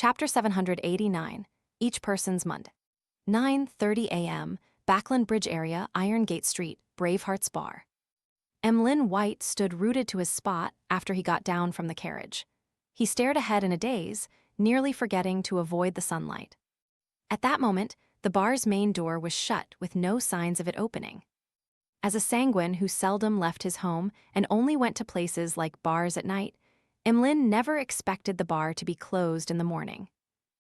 Chapter 789, Each Person's Mund. 9:30 a.m., Backland Bridge area, Iron Gate Street, Bravehearts Bar. Emlyn White stood rooted to his spot after he got down from the carriage. He stared ahead in a daze, nearly forgetting to avoid the sunlight. At that moment, the bar's main door was shut with no signs of it opening. As a sanguine who seldom left his home and only went to places like bars at night, Emlyn never expected the bar to be closed in the morning.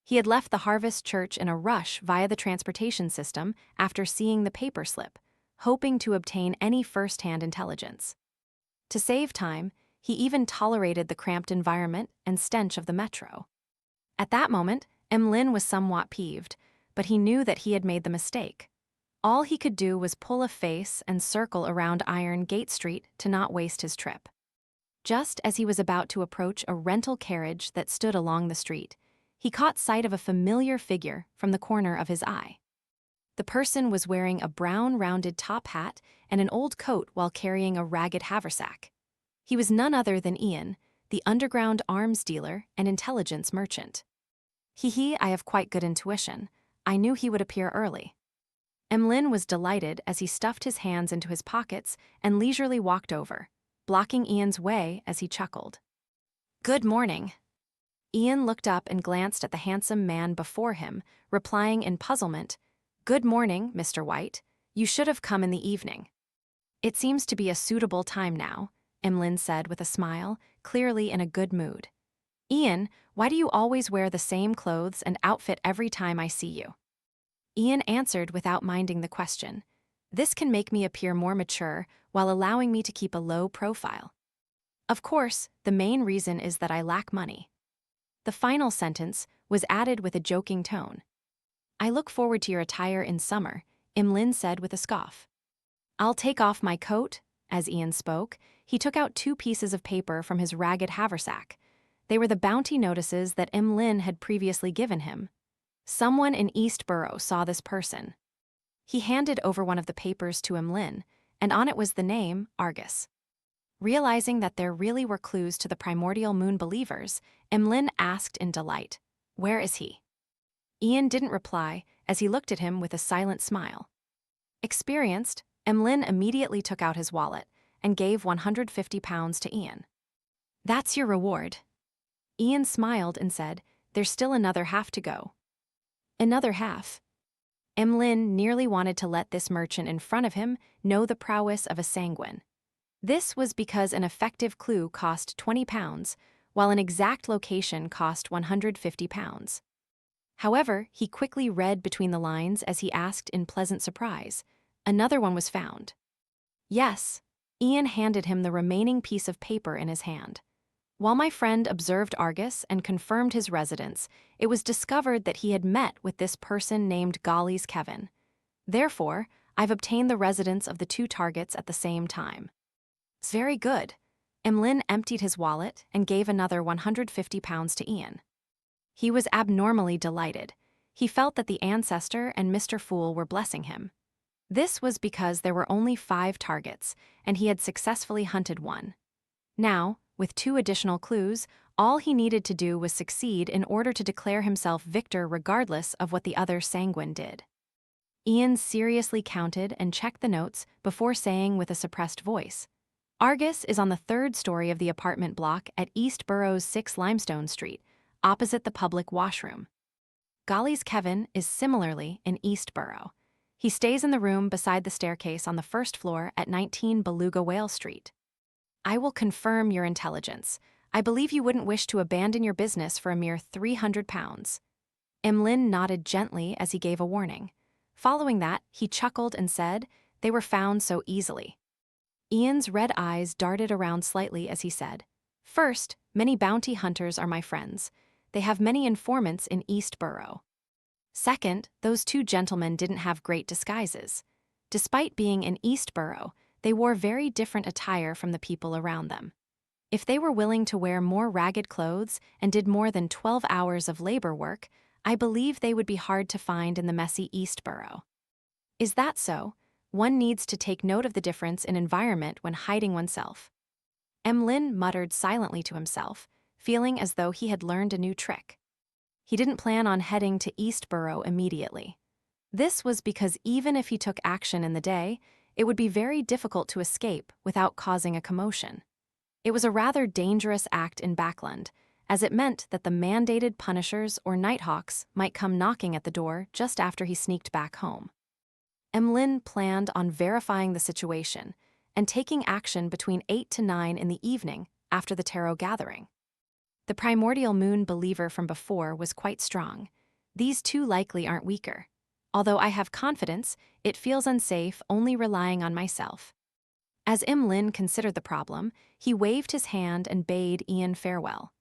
He had left the Harvest Church in a rush via the transportation system after seeing the paper slip, hoping to obtain any first-hand intelligence. To save time, he even tolerated the cramped environment and stench of the metro. At that moment, Emlyn was somewhat peeved, but he knew that he had made the mistake. All he could do was pull a face and circle around Iron Gate Street to not waste his trip. Just as he was about to approach a rental carriage that stood along the street, he caught sight of a familiar figure from the corner of his eye. The person was wearing a brown rounded top hat and an old coat while carrying a ragged haversack. He was none other than Ian, the underground arms dealer and intelligence merchant. I have quite good intuition. I knew he would appear early. Emlyn was delighted as he stuffed his hands into his pockets and leisurely walked over, blocking Ian's way as he chuckled. "Good morning." Ian looked up and glanced at the handsome man before him, replying in puzzlement, "Good morning, Mr. White. You should have come in the evening." "It seems to be a suitable time now," Emlyn said with a smile, clearly in a good mood. "Ian, why do you always wear the same clothes and outfit every time I see you?" Ian answered without minding the question. "This can make me appear more mature while allowing me to keep a low profile. Of course, the main reason is that I lack money." The final sentence was added with a joking tone. "I look forward to your attire in summer," Emlyn said with a scoff. "I'll take off my coat." As Ian spoke, he took out 2 pieces of paper from his ragged haversack. They were the bounty notices that Emlyn had previously given him. Someone in Eastborough saw this person. He handed over one of the papers to Emlyn, and on it was the name Argus. Realizing that there really were clues to the primordial moon believers, Emlyn asked in delight, "Where is he?" Ian didn't reply as he looked at him with a silent smile. Experienced, Emlyn immediately took out his wallet and gave £150 to Ian. "That's your reward." Ian smiled and said, "There's still another half to go." "Another half?" Emlyn nearly wanted to let this merchant in front of him know the prowess of a sanguine. This was because an effective clue cost £20, while an exact location cost £150. However, he quickly read between the lines as he asked in pleasant surprise, "Another one was found?" "Yes." Ian handed him the remaining piece of paper in his hand. "While my friend observed Argus and confirmed his residence, it was discovered that he had met with this person named Golly's Kevin. Therefore, I've obtained the residence of the 2 targets at the same time." "Very good." Emlyn emptied his wallet and gave another £150 to Ian. He was abnormally delighted. He felt that the ancestor and Mr. Fool were blessing him. This was because there were only 5 targets, and he had successfully hunted one. Now, with 2 additional clues, all he needed to do was succeed in order to declare himself victor regardless of what the other sanguine did. Ian seriously counted and checked the notes before saying with a suppressed voice, "Argus is on the 3rd story of the apartment block at East Borough's 6 Limestone Street, opposite the public washroom. Golly's Kevin is similarly in East Borough. He stays in the room beside the staircase on the 1st floor at 19 Beluga Whale Street. I will confirm your intelligence. I believe you wouldn't wish to abandon your business for a mere £300. Emlyn nodded gently as he gave a warning. Following that, he chuckled and said, "They were found so easily." Ian's red eyes darted around slightly as he said, "First, many bounty hunters are my friends. They have many informants in East Borough. Second, those 2 gentlemen didn't have great disguises. Despite being in East Borough, they wore very different attire from the people around them. If they were willing to wear more ragged clothes and did more than 12 hours of labor work, I believe they would be hard to find in the messy East Borough. Is that so? One needs to take note of the difference in environment when hiding oneself." Emlyn muttered silently to himself, feeling as though he had learned a new trick. he didn't plan on heading to Eastborough immediately. This was because even if he took action in the day, it would be very difficult to escape without causing a commotion. It was a rather dangerous act in Backland, as it meant that the mandated punishers or nighthawks might come knocking at the door just after he sneaked back home. Emlyn planned on verifying the situation and taking action between 8 to 9 in the evening after the tarot gathering. The primordial moon believer from before was quite strong. These two likely aren't weaker. Although I have confidence, it feels unsafe only relying on myself. As Emlyn considered the problem, he waved his hand and bade Ian farewell.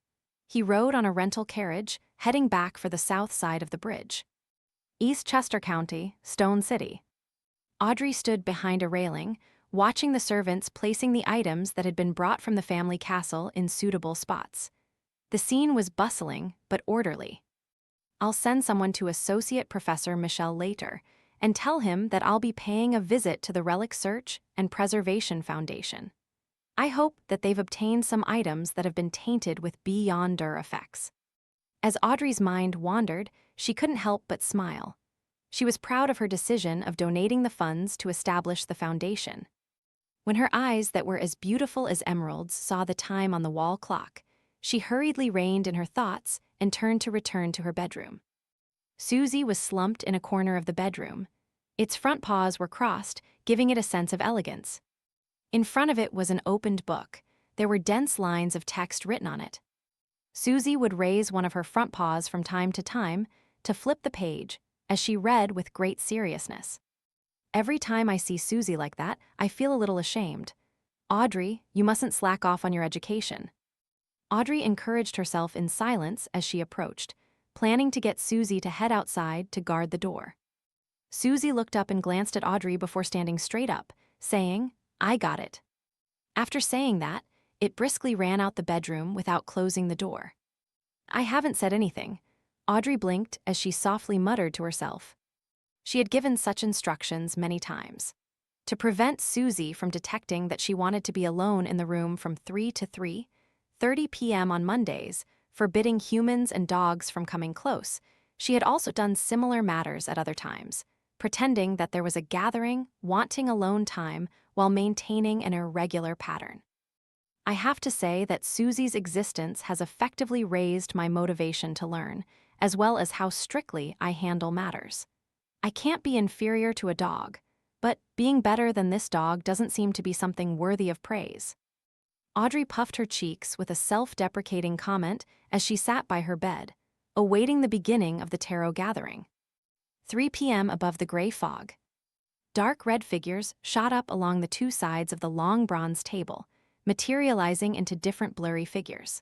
He rode on a rental carriage, heading back for the south side of the bridge. East Chester County, Stone City. Audrey stood behind a railing, watching the servants placing the items that had been brought from the family castle in suitable spots. The scene was bustling but orderly. I'll send someone to Associate Professor Michelle later and tell him that I'll be paying a visit to the Relic Search and Preservation Foundation. I hope that they've obtained some items that have been tainted with beyonder effects. As Audrey's mind wandered, she couldn't help but smile. She was proud of her decision of donating the funds to establish the foundation. When her eyes that were as beautiful as emeralds saw the time on the wall clock, she hurriedly reined in her thoughts and turned to return to her bedroom. Susie was slumped in a corner of the bedroom. Its front paws were crossed, giving it a sense of elegance. In front of it was an opened book. There were dense lines of text written on it. Susie would raise one of her front paws from time to flip the page, as she read with great seriousness. Every time I see Susie like that, I feel a little ashamed. Audrey, you mustn't slack off on your education. Audrey encouraged herself in silence as she approached, planning to get Susie to head outside to guard the door. Susie looked up and glanced at Audrey before standing straight up, saying, "I got it." After saying that, it briskly ran out the bedroom without closing the door. "I haven't said anything." Audrey blinked as she softly muttered to herself. She had given such instructions many times. To prevent Susie from detecting that she wanted to be alone in the room from 3 to 3:30 p.m. on Mondays, forbidding humans and dogs from coming close, she had also done similar matters at other times, pretending that there was a gathering, wanting alone time while maintaining an irregular pattern. I have to say that Susie's existence has effectively raised my motivation to learn, as well as how strictly I handle matters. I can't be inferior to a dog, but being better than this dog doesn't seem to be something worthy of praise. Audrey puffed her cheeks with a self-deprecating comment as she sat by her bed, awaiting the beginning of the tarot gathering. 3 p.m. above the gray fog. Dark red figures shot up along the two sides of the long bronze table, materializing into different blurry figures.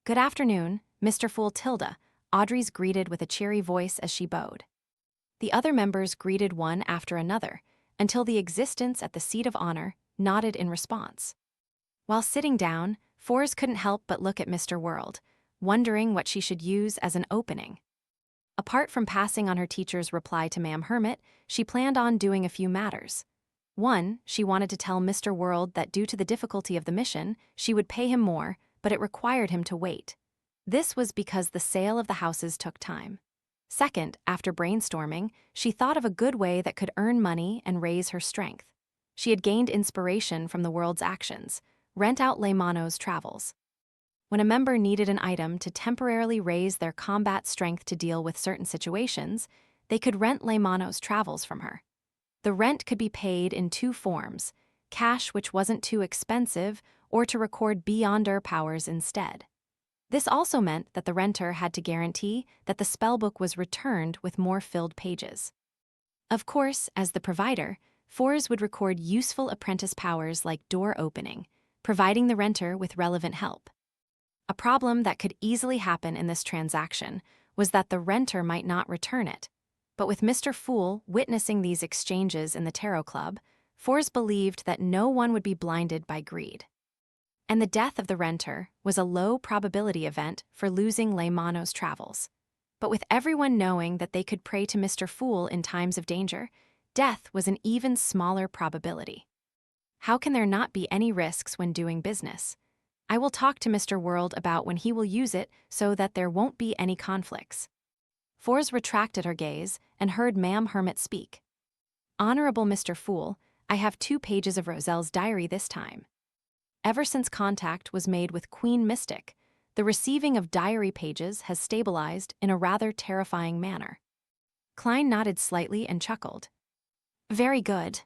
"Good afternoon, Mr. Fool Tilda," Audrey's greeted with a cheery voice as she bowed. The other members greeted one after another, until the existence at the seat of honor nodded in response. While sitting down, Fours couldn't help but look at Mr. World, wondering what she should use as an opening. Apart from passing on her teacher's reply to Ma'am Hermit, she planned on doing a few matters. One, she wanted to tell Mr. World that due to the difficulty of the mission, she would pay him more, but it required him to wait. This was because the sale of the houses took time. Second, after brainstorming, she thought of a good way that could earn money and raise her strength. She had gained inspiration from the world's actions. Rent out Leymano's travels. When a member needed an item to temporarily raise their combat strength to deal with certain situations, they could rent Leymano's travels from her. The rent could be paid in two forms: cash which wasn't too expensive, or to record beyonder powers instead. This also meant that the renter had to guarantee that the spellbook was returned with more filled pages. Of course, as the provider, Fours would record useful apprentice powers like door opening, providing the renter with relevant help. A problem that could easily happen in this transaction was that the renter might not return it. But with Mr. Fool witnessing these exchanges in the Tarot Club, Fours believed that no one would be blinded by greed. And the death of the renter was a low probability event for losing Leymano's travels. But with everyone knowing that they could pray to Mr. Fool in times of danger, death was an even smaller probability. How can there not be any risks when doing business? I will talk to Mr. World about when he will use it so that there won't be any conflicts. Fors retracted her gaze and heard Ma'am Hermit speak. Honorable Mr. Fool, I have 2 pages of Roselle's diary this time. Ever since contact was made with Queen Mystic, the receiving of diary pages has stabilized in a rather terrifying manner. Klein nodded slightly and chuckled. Very good.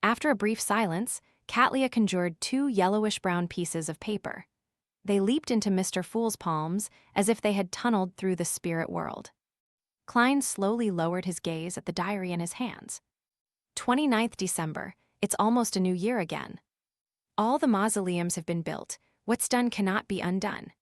After a brief silence, Katlia conjured 2 yellowish-brown pieces of paper. They leaped into Mr. Fool's palms as if they had tunneled through the spirit world. Klein slowly lowered his gaze at the diary in his hands. 29th December, it's almost a new year again. All the mausoleums have been built. What's done cannot be undone.